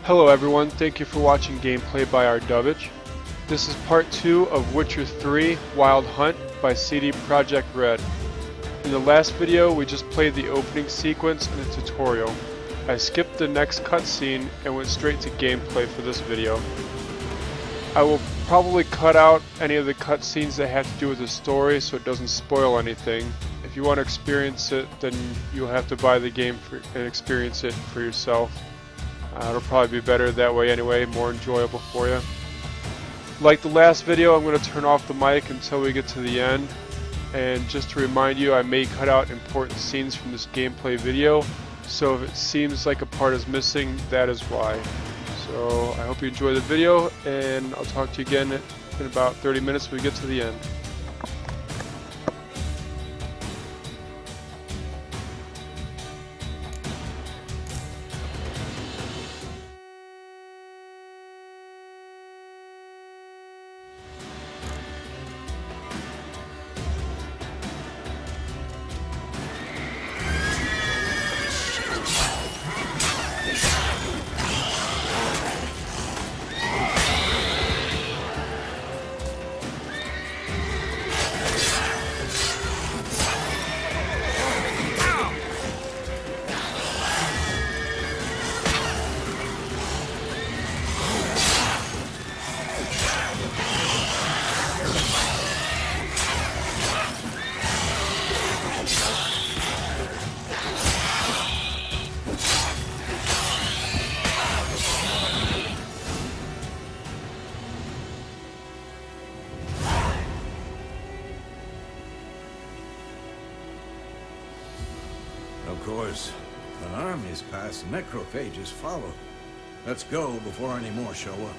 Hello everyone, thank you for watching gameplay by Ardubich. This is part 2 of Witcher 3 Wild Hunt by CD Projekt Red. In the last video we just played the opening sequence and the tutorial. I skipped the next cutscene and went straight to gameplay for this video. I will probably cut out any of the cutscenes that have to do with the story so it doesn't spoil anything. If you want to experience it, then you'll have to buy the game and experience it for yourself. It'll probably be better that way anyway, more enjoyable for you. Like the last video, I'm going to turn off the mic until we get to the end. And just to remind you, I may cut out important scenes from this gameplay video, so if it seems like a part is missing, that is why. So I hope you enjoy the video, and I'll talk to you again in about 30 minutes when we get to the end. Of course, an army's passed, necrophages follow. Let's go before any more show up.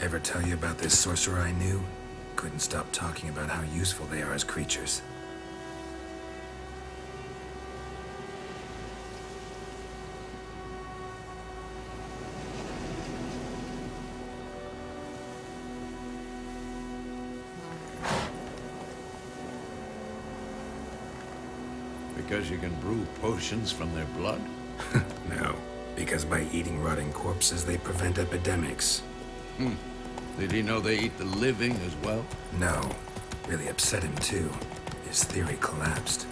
Ever tell you about this sorcerer I knew? Couldn't stop talking about how useful they are as creatures. Because you can brew potions from their blood? No, because by eating rotting corpses they prevent epidemics. Did he know they eat the living as well? No, really upset him too. His theory collapsed.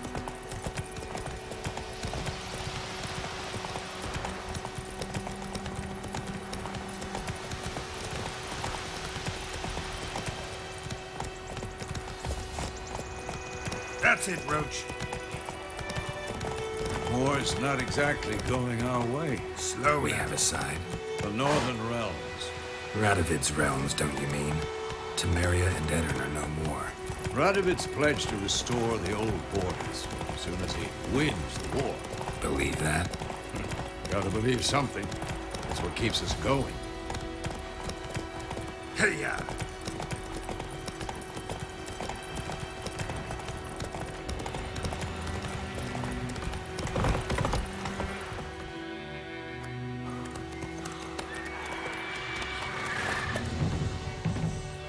That's it, Roach. War's not exactly going our way. Slow we have a side. The Northern Realms. Radovid's realms, don't you mean? Temeria and Edirn are no more. Ardubich pledged to restore the old borders as soon as he wins the war. Believe that? Gotta believe something. That's what keeps us going. Hey-ya!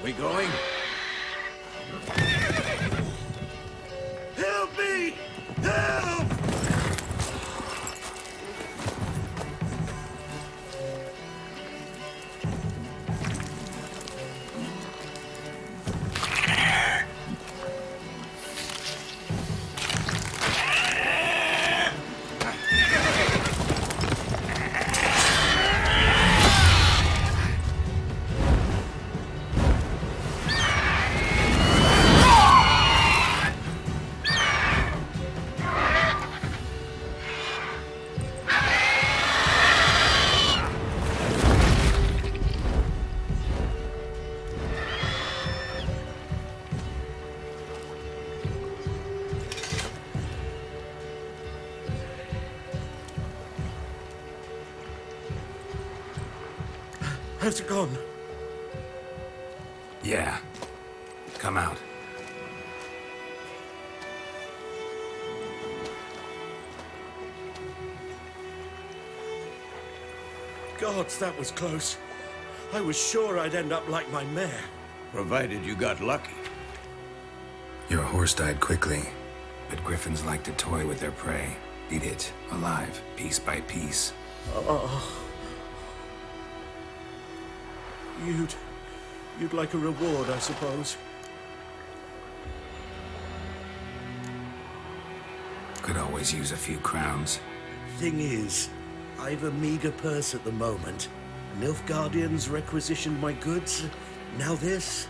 We going? Help me! Help! How's it gone? Yeah. Come out. Gods, that was close. I was sure I'd end up like my mare. Provided you got lucky. Your horse died quickly, but griffins like to toy with their prey. Eat it, alive, piece by piece. Oh. You'd like a reward, I suppose. Could always use a few crowns. Thing is, I've a meager purse at the moment. Nilfgaardians requisitioned my goods. Now this.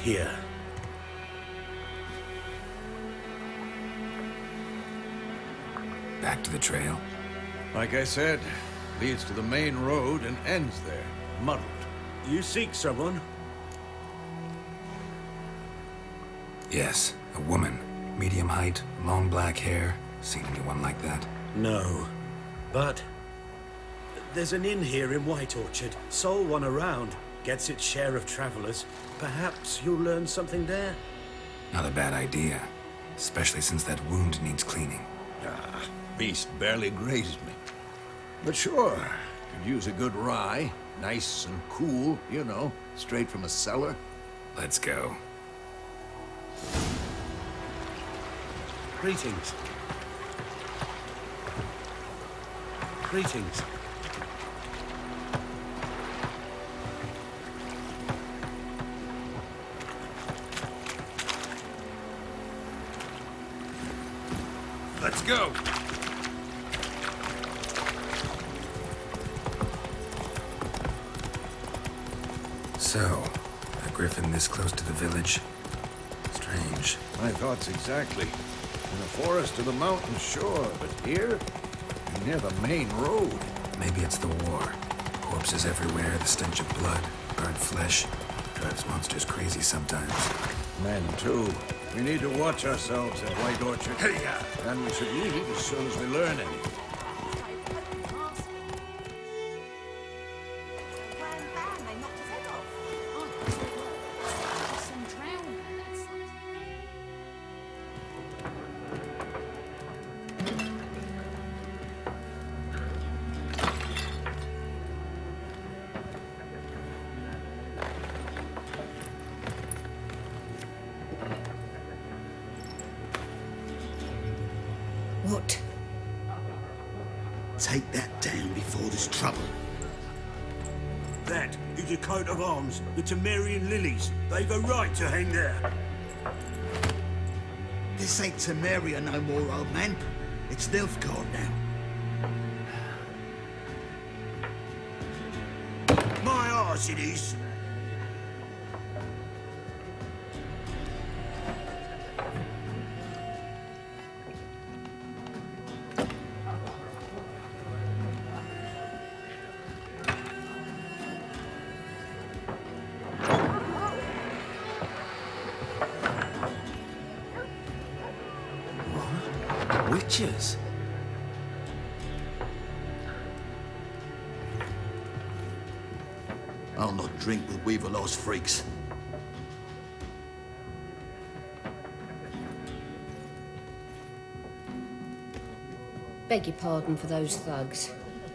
Here. Back to the trail. Like I said, leads to the main road and ends there, muddled. You seek someone? Yes, a woman. Medium height, long black hair. Seen anyone like that? No. But there's an inn here in White Orchard. Sole one around. Gets its share of travelers. Perhaps you'll learn something there. Not a bad idea. Especially since that wound needs cleaning. Ah, beast barely grazed me. But sure, could use a good rye. Nice and cool, you know, straight from a cellar. Let's go. Greetings. Greetings. Let's go! So, a griffin this close to the village? Strange. My thoughts exactly. In the forest or the mountains, sure, but here? Near the main road. Maybe it's the war. Corpses everywhere, the stench of blood, burnt flesh. Drives monsters crazy sometimes. Men, too. We need to watch ourselves at White Orchard. And we should leave as soon as we learn anything. What? Take that down before there's trouble. That is a coat of arms, the Temerian lilies. They've a right to hang there. This ain't Temeria no more, old man. It's Nilfgaard now. My arse it is. Witches? I'll not drink with Weaverlaw's freaks. Beg your pardon for those thugs.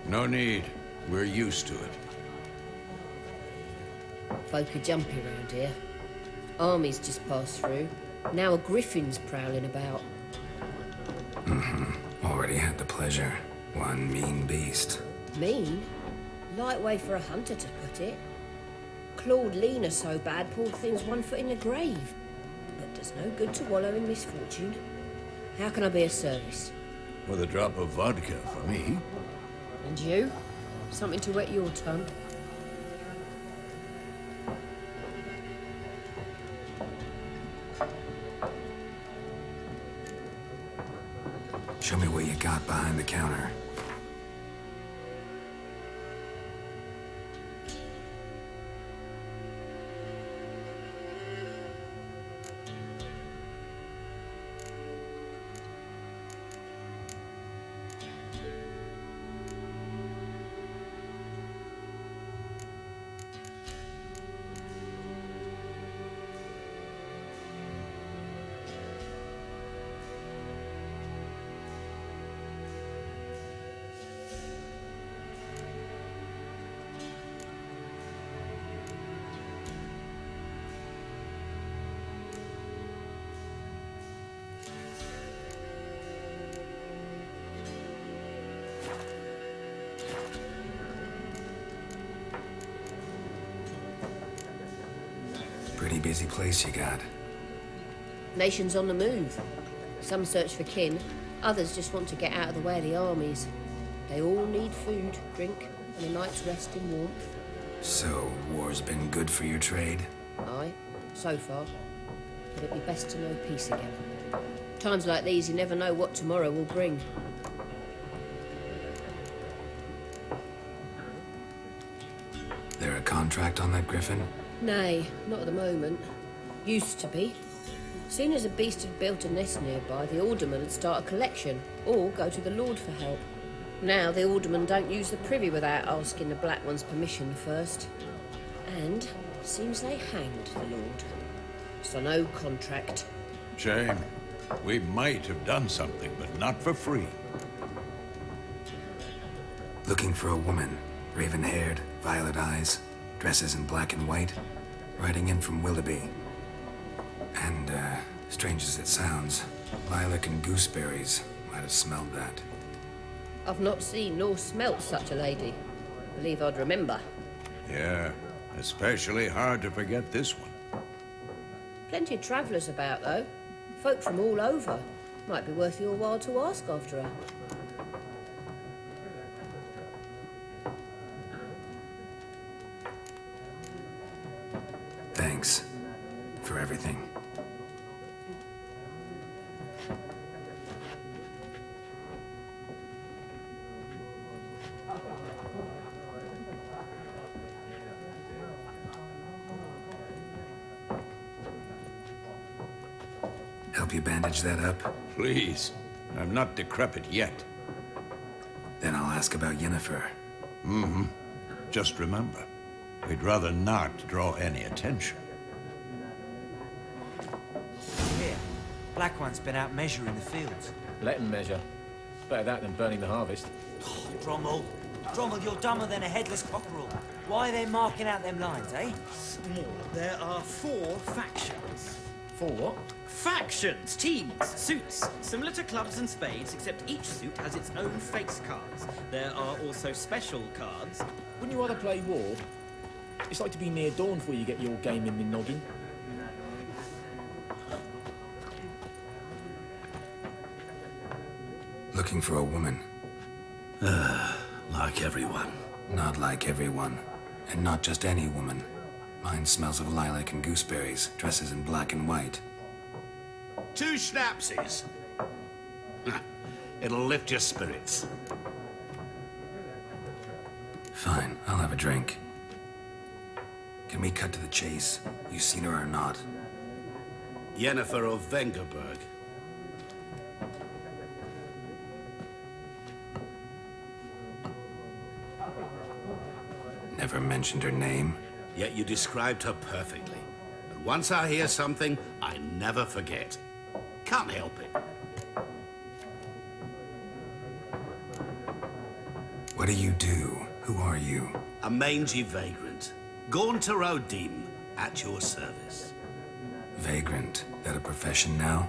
No need. We're used to it. Folk are jumpy round here. Armies just passed through. Now a griffin's prowling about. Already had the pleasure. One mean beast. Mean? Light way for a hunter to put it. Clawed Lena so bad, poor thing's 1 foot in the grave. But does no good to wallow in misfortune. How can I be of service? With a drop of vodka for me. And you? Something to wet your tongue? Show me what you got behind the counter. Plenty busy place you got. Nations on the move. Some search for kin, others just want to get out of the way of the armies. They all need food, drink, and a night's rest in warmth. So, war's been good for your trade? Aye, so far. But it'd be best to know peace again. Times like these, you never know what tomorrow will bring. There a contract on that griffin? Nay, not at the moment. Used to be. Soon as a beast had built a nest nearby, the alderman would start a collection, or go to the Lord for help. Now the aldermen don't use the privy without asking the Black One's permission first. And seems they hanged the Lord. So no contract. Shame. We might have done something, but not for free. Looking for a woman. Raven-haired, violet eyes, dresses in black and white. Riding in from Willoughby. And, strange as it sounds, lilac and gooseberries might have smelled that. I've not seen nor smelt such a lady. Believe I'd remember. Yeah, especially hard to forget this one. Plenty of travellers about, though. Folk from all over. Might be worth your while to ask after her. Thanks for everything. Help you bandage that up? Please. I'm not decrepit yet. Then I'll ask about Yennefer. Just remember, we'd rather not draw any attention. Here, Black One's been out measuring the fields. Let them measure. Better that than burning the harvest. Drommel, you're dumber than a headless cockerel. Why are they marking out them lines, eh? More. There are 4 factions. For what? Factions, teams, suits, similar to clubs and spades, except each suit has its own face cards. There are also special cards. Wouldn't you rather play war? It's like to be near dawn before you get your game in the noggin. Looking for a woman. Like everyone. Not like everyone. And not just any woman. Mine smells of lilac and gooseberries, dresses in black and white. 2 schnapsies. It'll lift your spirits. Fine, I'll have a drink. Can we cut to the chase? You seen her or not? Yennefer of Vengerberg. Never mentioned her name. Yet you described her perfectly. And once I hear something, I never forget. Can't help it. What do you do? Who are you? A mangy vagrant. Gone to Rodim, at your service. Vagrant. That a profession now?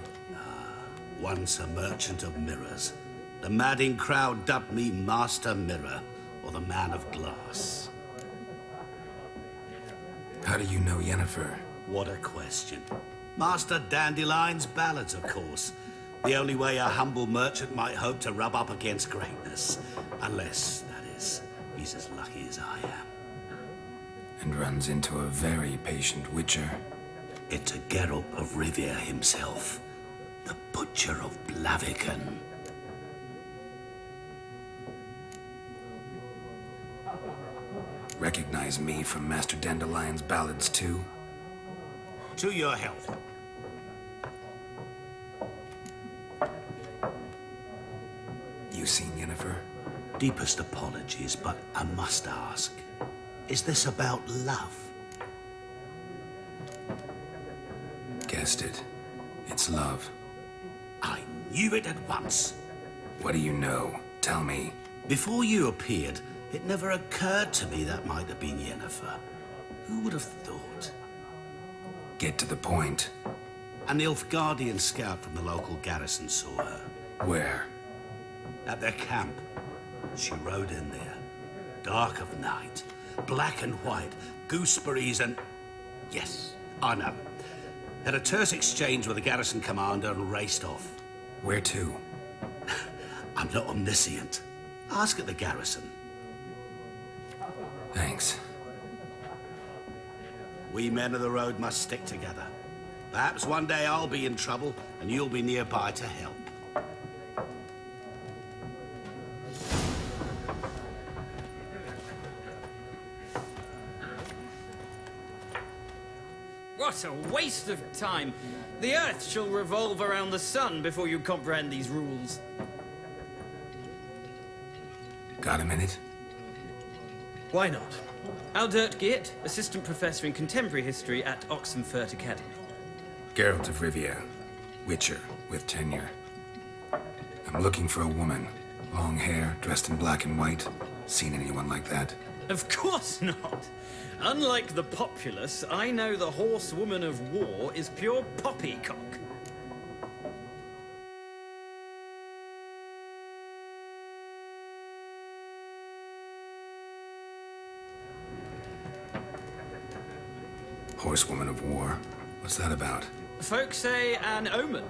Once a merchant of mirrors. The madding crowd dubbed me Master Mirror, or the Man of Glass. How do you know Yennefer? What a question. Master Dandelion's ballads, of course. The only way a humble merchant might hope to rub up against greatness. Unless, that is, he's as lucky as I am. And runs into a very patient witcher. Into Geralt of Rivia himself. The Butcher of Blaviken. Recognize me from Master Dandelion's ballads too? To your health. You seen Yennefer? Deepest apologies, but I must ask. Is this about love? Guessed it. It's love. I knew it at once. What do you know? Tell me. Before you appeared, it never occurred to me that might have been Yennefer. Who would have thought? Get to the point. An Nilfgaardian scout from the local garrison saw her. Where? At their camp. She rode in there. Dark of night. Black and white. Gooseberries and... yes, I know. Had a terse exchange with the garrison commander and raced off. Where to? I'm not omniscient. Ask at the garrison. Thanks. We men of the road must stick together. Perhaps one day I'll be in trouble and you'll be nearby to help. What a waste of time! The Earth shall revolve around the sun before you comprehend these rules. Got a minute? Why not? Aldert Geert, Assistant Professor in Contemporary History at Oxenfurt Academy. Geralt of Rivia, Witcher with tenure. I'm looking for a woman. Long hair, dressed in black and white. Seen anyone like that? Of course not! Unlike the populace, I know the horsewoman of war is pure poppycock. Horsewoman of war? What's that about? Folks say an omen.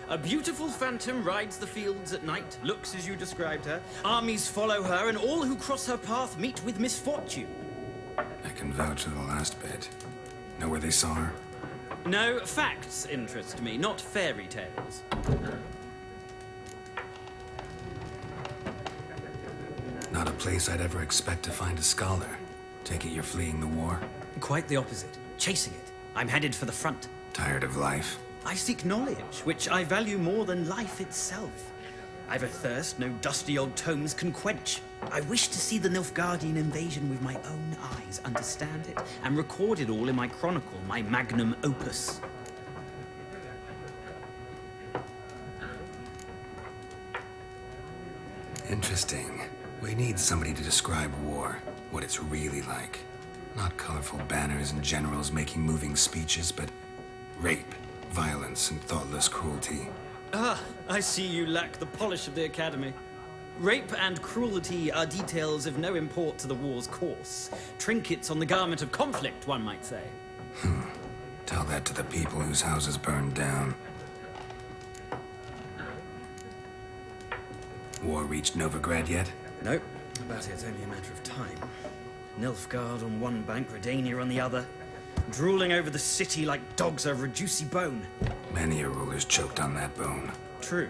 A beautiful phantom rides the fields at night, looks as you described her. Armies follow her, and all who cross her path meet with misfortune. I can vouch for the last bit. Know where they saw her? No, facts interest me, not fairy tales. Not a place I'd ever expect to find a scholar. Take it you're fleeing the war? Quite the opposite. Chasing it. I'm headed for the front. Tired of life? I seek knowledge, which I value more than life itself. I've a thirst no dusty old tomes can quench. I wish to see the Nilfgaardian invasion with my own eyes, understand it, and record it all in my chronicle, my magnum opus. Interesting. We need somebody to describe war, what it's really like. Not colorful banners and generals making moving speeches, but rape, violence, and thoughtless cruelty. Ah, I see you lack the polish of the Academy. Rape and cruelty are details of no import to the war's course. Trinkets on the garment of conflict, one might say. Tell that to the people whose houses burned down. War reached Novigrad yet? Nope, but it's only a matter of time. Nilfgaard on one bank, Redania on the other. Drooling over the city like dogs over a juicy bone. Many a ruler's choked on that bone. True.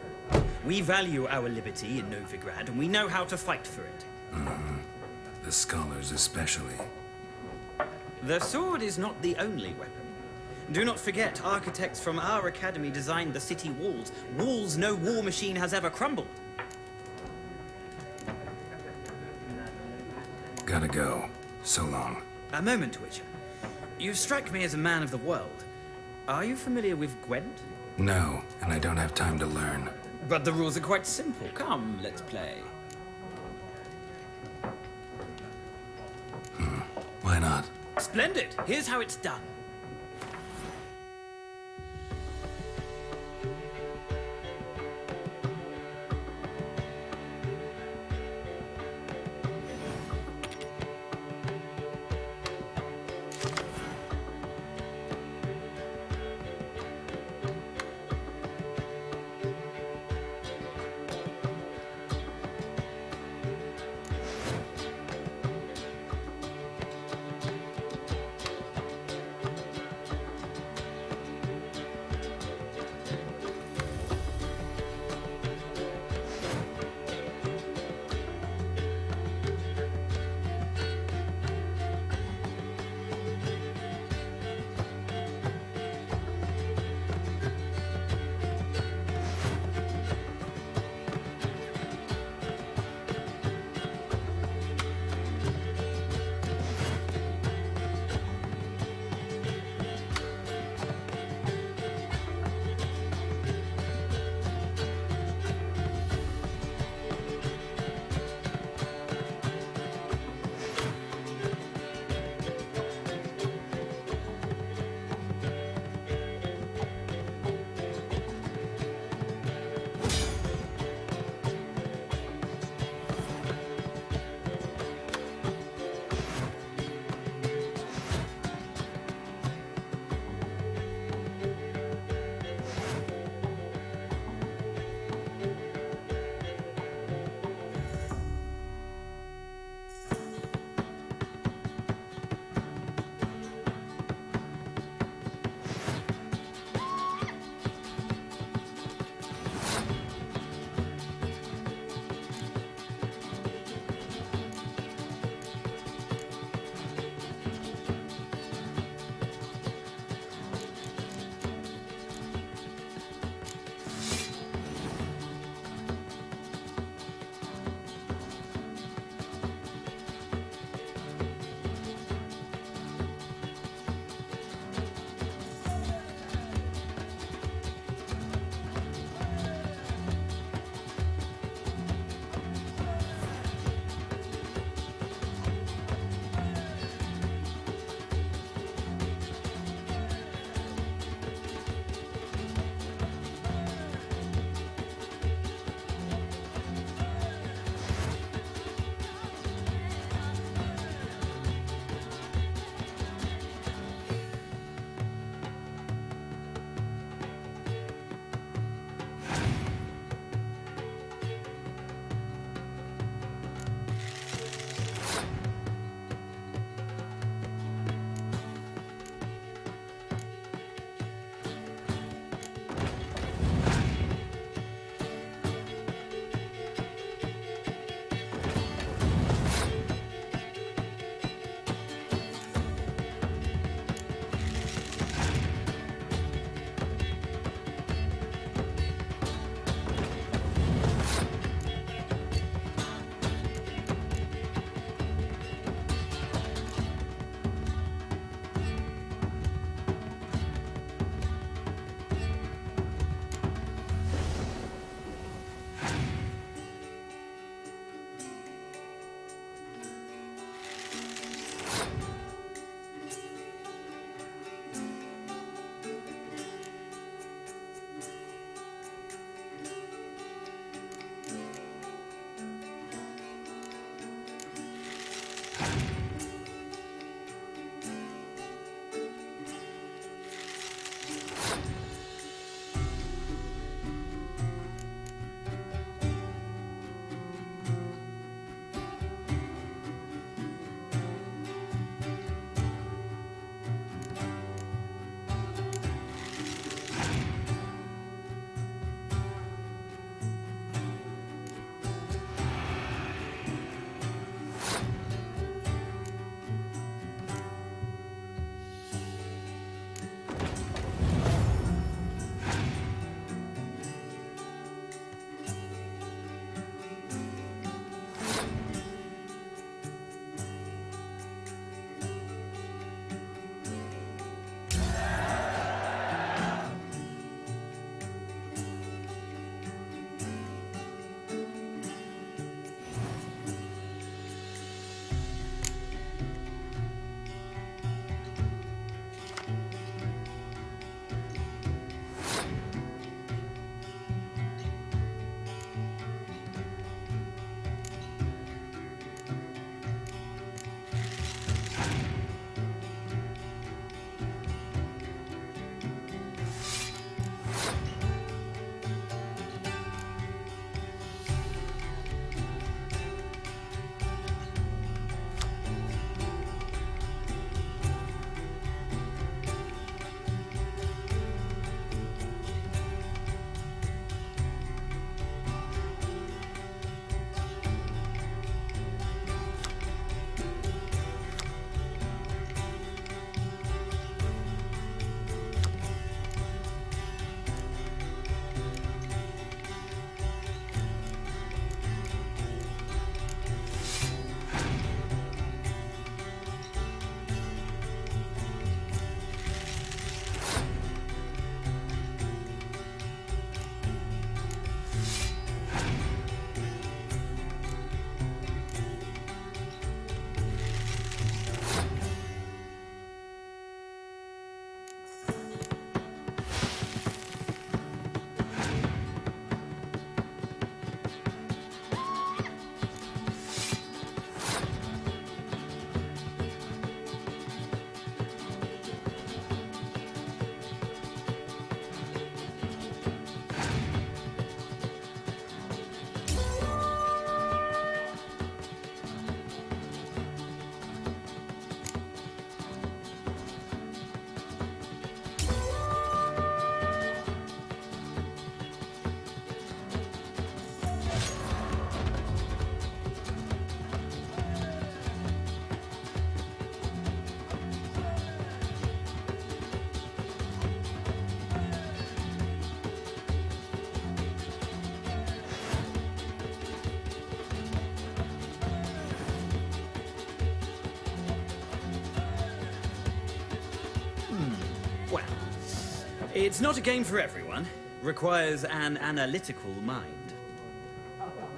We value our liberty in Novigrad, and we know how to fight for it. The scholars especially. The sword is not the only weapon. Do not forget, architects from our academy designed the city walls. Walls no war machine has ever crumbled. Gotta go. So long. A moment, Witcher. You strike me as a man of the world. Are you familiar with Gwent? No, and I don't have time to learn. But the rules are quite simple. Come, let's play. Why not? Splendid! Here's how it's done. Well, it's not a game for everyone. Requires an analytical mind.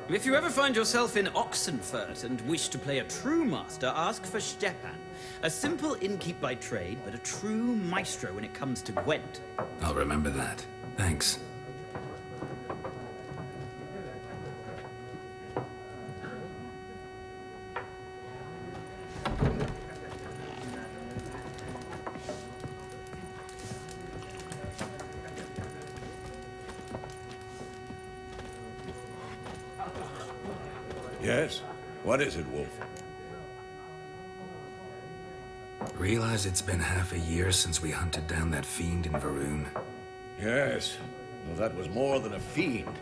If you ever find yourself in Oxenfurt and wish to play a true master, ask for Stepan. A simple innkeep by trade, but a true maestro when it comes to Gwent. I'll remember that. Thanks. Yes? What is it, Wolf? Realize it's been half a year since we hunted down that fiend in Varun. Yes. Well, that was more than a fiend.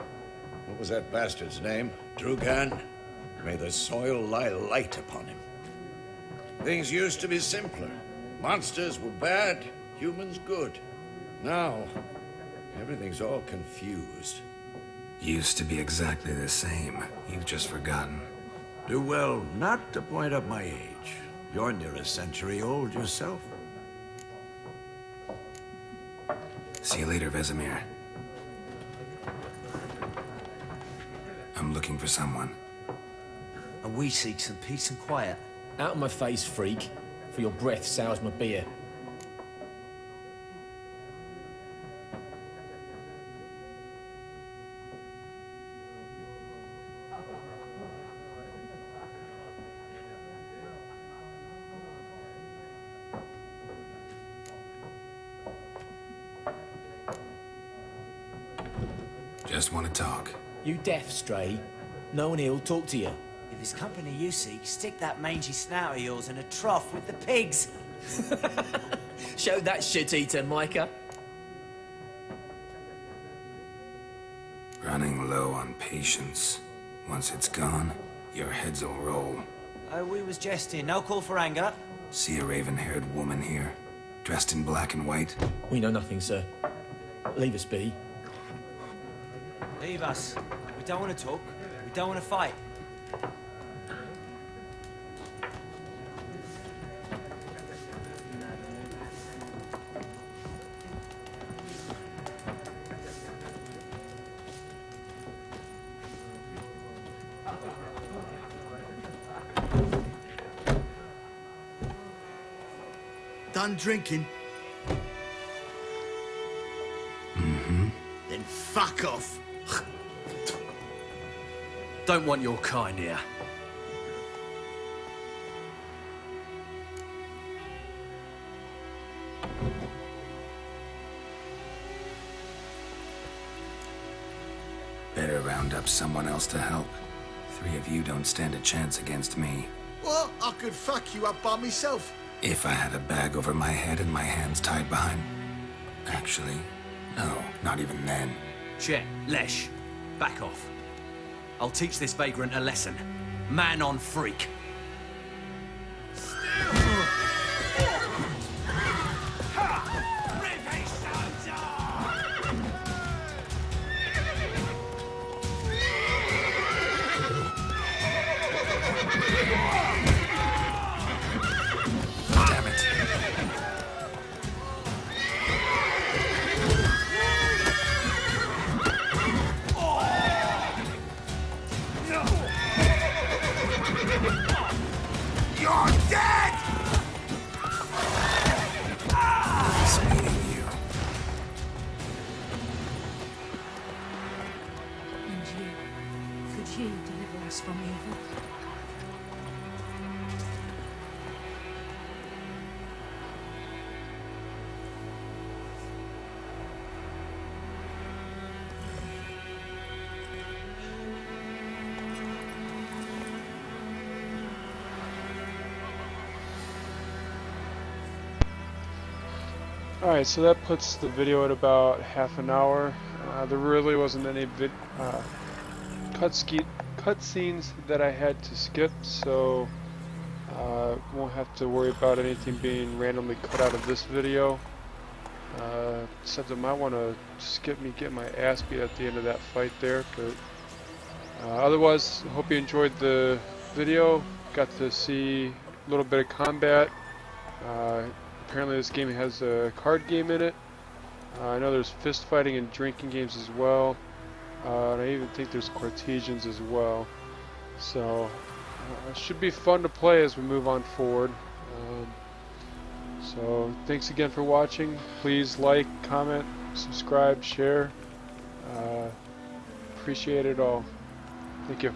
What was that bastard's name? Drugan? May the soil lie light upon him. Things used to be simpler. Monsters were bad, humans good. Now, everything's all confused. Used to be exactly the same. You've just forgotten. Do well not to point up my age. You're near a century old yourself. See you later, Vesemir. I'm looking for someone. And we seek some peace and quiet. Out of my face, freak. For your breath sours my beer. Just want to talk. You deaf, Stray? No one here'll talk to you. If it's company you seek, stick that mangy snout of yours in a trough with the pigs. Show that shit-eater, Micah. Running low on patience. Once it's gone, your heads will roll. Oh, we was jesting. No call for anger. See a raven-haired woman here, dressed in black and white? We know nothing, sir. Leave us be. Leave us. We don't want to talk. We don't want to fight. Done drinking? Mm-hmm. Then fuck off. Don't want your kind here. Better round up someone else to help. Three of you don't stand a chance against me. Well, I could fuck you up by myself. If I had a bag over my head and my hands tied behind... Actually, no, not even then. Chet, Lesh, back off. I'll teach this vagrant a lesson. Man on freak. Damn it. You're dead! Nice meeting you. And you, could you deliver us from evil? Alright, so that puts the video at about half an hour. There really wasn't any cutscenes that I had to skip, so won't have to worry about anything being randomly cut out of this video. Except I might want to skip me getting my ass beat at the end of that fight there, but otherwise, hope you enjoyed the video. Got to see a little bit of combat. apparently this game has a card game in it. I know there's fist fighting and drinking games as well. And I even think there's Cortesians as well. So it should be fun to play as we move on forward. So thanks again for watching. Please like, comment, subscribe, share. Appreciate it all. Thank you.